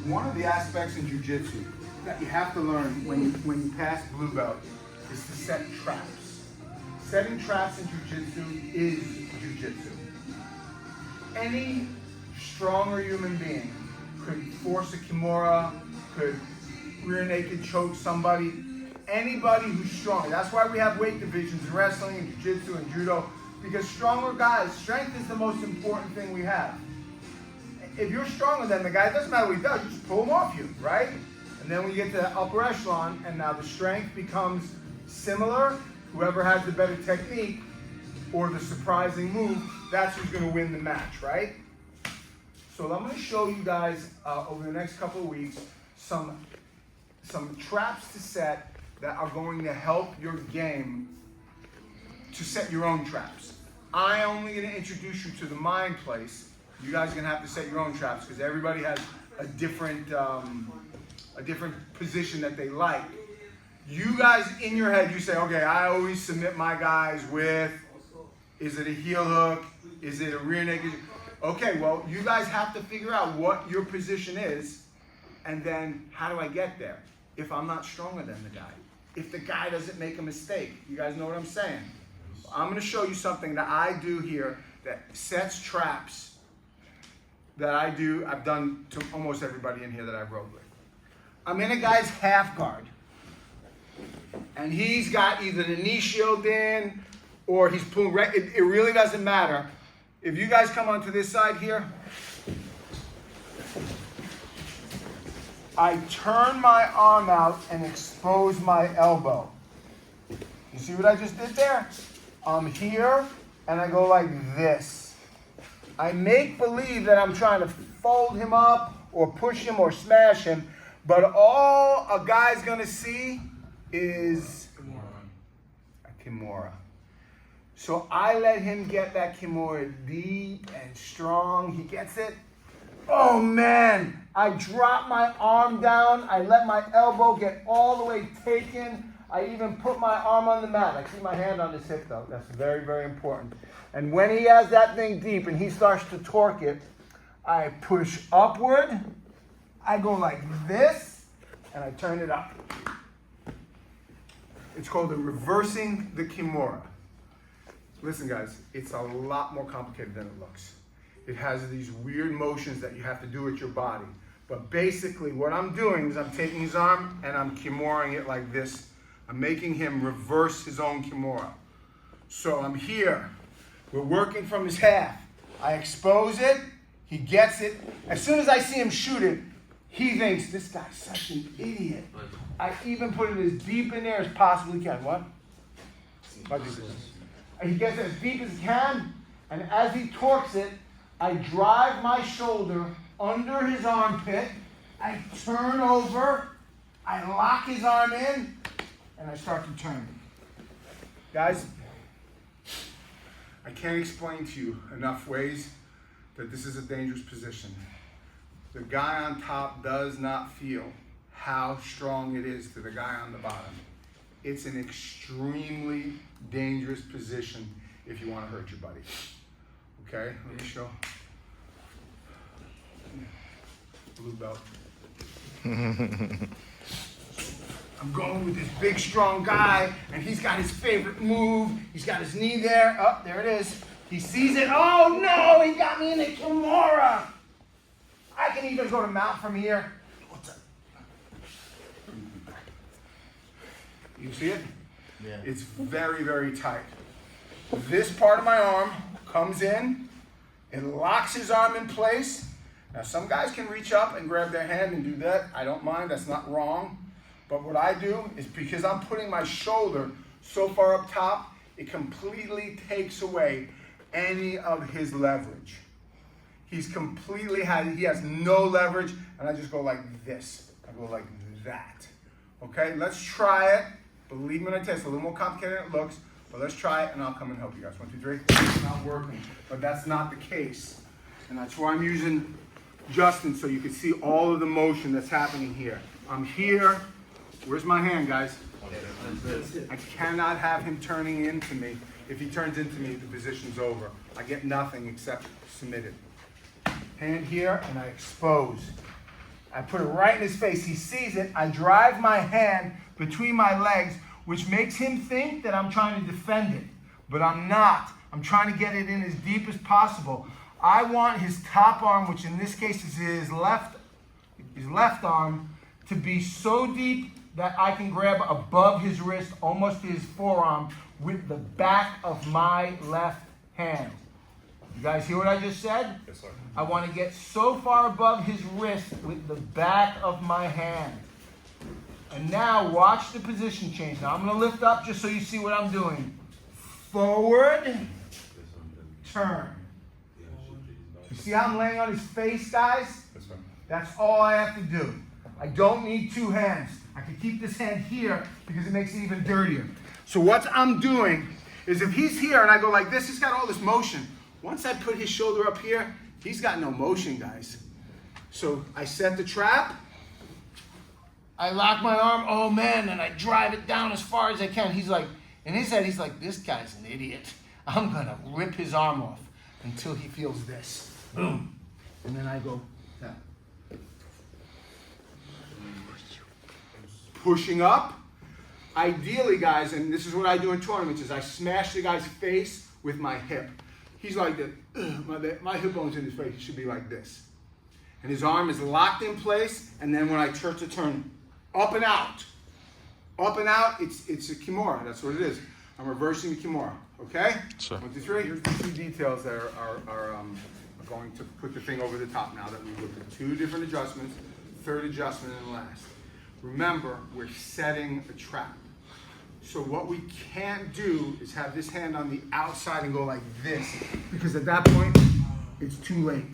One of the aspects in jiu-jitsu that you have to learn when you pass blue belt is to set traps. Setting traps in jiu-jitsu is jiu-jitsu. Any stronger human being could force a kimura, could rear naked choke somebody. Anybody who's strong. That's why we have weight divisions in wrestling and jiu-jitsu and judo, because stronger guys, strength is the most important thing we have. If you're stronger than the guy, it doesn't matter what he does, you just pull him off you, right? And then when you get to the upper echelon, and now the strength becomes similar, whoever has the better technique or the surprising move, that's who's gonna win the match, right? So I'm gonna show you guys over the next couple of weeks some traps to set that are going to help your game to set your own traps. I'm only gonna introduce you to the mind place. You guys are gonna have to set your own traps because everybody has a different position that they like. You guys in your head, you say, okay, I always submit my guys with, is it a heel hook? Is it a rear naked? Okay, well, you guys have to figure out what your position is, and then how do I get there if I'm not stronger than the guy? If the guy doesn't make a mistake. You guys know what I'm saying? I'm gonna show you something that I do here that sets traps that I've done to almost everybody in here that I've rode with. I'm in a guy's half guard, and he's got either the knee shield in, or he's pulling, it really doesn't matter. If you guys come onto this side here, I turn my arm out and expose my elbow. You see what I just did there? I'm here, and I go like this. I make believe that I'm trying to fold him up or push him or smash him, but all a guy's gonna see is a kimura. So I let him get that kimura deep and strong. He gets it. Oh man, I drop my arm down. I let my elbow get all the way taken. I even put my arm on the mat. I keep my hand on his hip though. That's very, very important. And when he has that thing deep and he starts to torque it, I push upward. I go like this, and I turn it up. It's called the reversing the kimura. Listen guys, it's a lot more complicated than it looks. It has these weird motions that you have to do with your body. But basically what I'm doing is I'm taking his arm and I'm kimuraing it like this. I'm making him reverse his own kimura. So I'm here. We're working from his half. I expose it. He gets it. As soon as I see him shoot it, he thinks, this guy's such an idiot. I even put it as deep in there as possibly can. What? He gets it as deep as he can, and as he torques it, I drive my shoulder under his armpit. I turn over. I lock his arm in, and I start to turn. Guys, I can't explain to you enough ways that this is a dangerous position. The guy on top does not feel how strong it is to the guy on the bottom. It's an extremely dangerous position if you want to hurt your buddy. Okay, let me show. Blue belt. I'm going with this big, strong guy, and he's got his favorite move. He's got his knee there. Oh, there it is. He sees it. Oh, no, he got me in a kimura. I can even go to mount from here. What's up? You see it? Yeah. It's very, very tight. This part of my arm comes in. It locks his arm in place. Now, some guys can reach up and grab their hand and do that. I don't mind. That's not wrong. But what I do is, because I'm putting my shoulder so far up top, it completely takes away any of his leverage. He has no leverage, and I just go like this. I go like that. Okay, let's try it. Believe me when I tell you, it's a little more complicated than it looks, but let's try it, and I'll come and help you guys. 1, 2, 3. It's not working, but that's not the case. And that's why I'm using Justin, so you can see all of the motion that's happening here. I'm here. Where's my hand, guys? I cannot have him turning into me. If he turns into me, the position's over. I get nothing except submitted. Hand here, and I expose. I put it right in his face. He sees it. I drive my hand between my legs, which makes him think that I'm trying to defend it. But I'm not. I'm trying to get it in as deep as possible. I want his top arm, which in this case is his left arm, to be so deep that I can grab above his wrist, almost to his forearm, with the back of my left hand. You guys hear what I just said? Yes, sir. I want to get so far above his wrist with the back of my hand. And now watch the position change. Now I'm going to lift up just so you see what I'm doing. Forward, turn. You see how I'm laying on his face, guys? Yes, sir. That's all I have to do. I don't need two hands. I can keep this hand here because it makes it even dirtier. So what I'm doing is if he's here and I go like this, he's got all this motion. Once I put his shoulder up here, he's got no motion, guys. So I set the trap. I lock my arm, oh man, and I drive it down as far as I can. He's like, in his head, he's like, this guy's an idiot. I'm gonna rip his arm off until he feels this. Boom. And then I go down. Pushing up. Ideally, guys, and this is what I do in tournaments, is I smash the guy's face with my hip. He's like that, my hip bone's in his face, it should be like this. And his arm is locked in place, and then when I turn to turn up and out, it's a Kimura, that's what it is. I'm reversing the Kimura, okay? Sure. 1, 2, 3. Here's the two details that are going to put the thing over the top now that we looked at. 2 different adjustments, third adjustment, and last. Remember, we're setting a trap. So what we can't do is have this hand on the outside and go like this, because at that point, it's too late.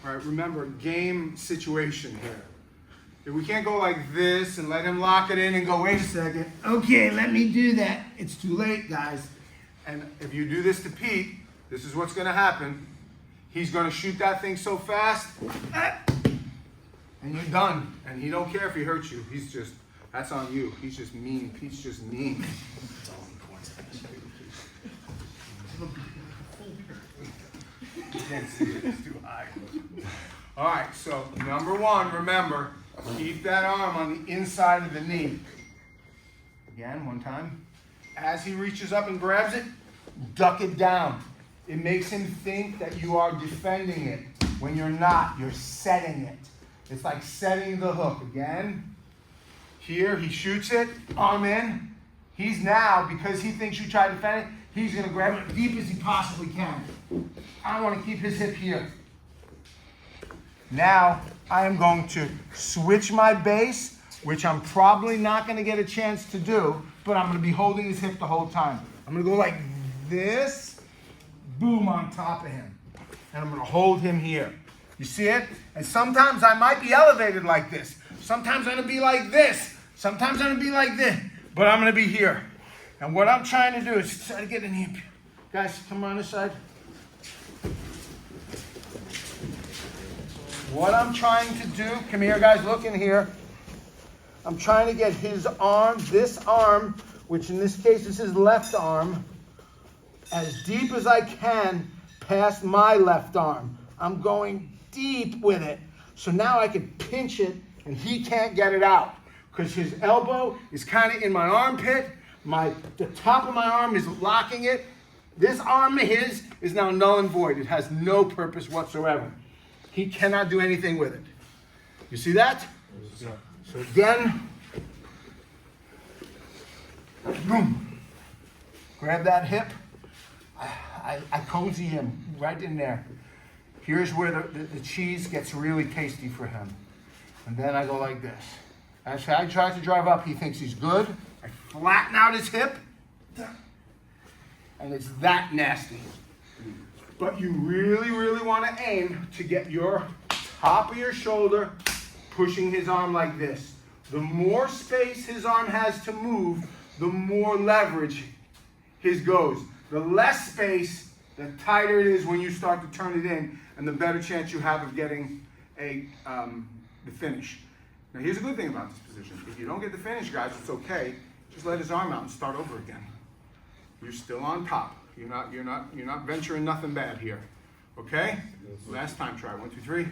All right, remember, game situation here. If we can't go like this and let him lock it in and go, wait a second, okay, let me do that. It's too late, guys. And if you do this to Pete, this is what's gonna happen. He's gonna shoot that thing so fast, and you're done. And he don't care if he hurts you. He's just, that's on you. He's just mean. Pete's just mean. It's all you can't see it, it's too high. All right, so number 1, remember, keep that arm on the inside of the knee. Again, 1 time. As he reaches up and grabs it, duck it down. It makes him think that you are defending it when you're not. You're setting it. It's like setting the hook. Again, here he shoots it, arm in. He's now, because he thinks you try to defend it, he's going to grab it as deep as he possibly can. I want to keep his hip here. Now, I am going to switch my base, which I'm probably not going to get a chance to do, but I'm going to be holding his hip the whole time. I'm going to go like this, boom, on top of him. And I'm going to hold him here. You see it? And sometimes I might be elevated like this. Sometimes I'm going to be like this. Sometimes I'm going to be like this. But I'm going to be here. And what I'm trying to do is try to get in here. Guys, come on this side. What I'm trying to do, come here guys, look in here. I'm trying to get his arm, this arm, which in this case is his left arm, as deep as I can past my left arm. I'm going deep with it. So now I can pinch it and he can't get it out because his elbow is kind of in my armpit. The top of my arm is locking it. This arm of his is now null and void. It has no purpose whatsoever. He cannot do anything with it. You see that? Yeah. So again, boom. Grab that hip. I cozy him right in there. Here's where the cheese gets really tasty for him. And then I go like this. As I try to drive up, he thinks he's good. I flatten out his hip. And it's that nasty. But you really, really want to aim to get your top of your shoulder pushing his arm like this. The more space his arm has to move, the more leverage his goes. The less space, the tighter it is when you start to turn it in, and the better chance you have of getting the finish. Now here's a good thing about this position. If you don't get the finish, guys, it's okay. Just let his arm out and start over again. You're still on top. You're not venturing nothing bad here. Okay? Last time try. 1, 2, 3.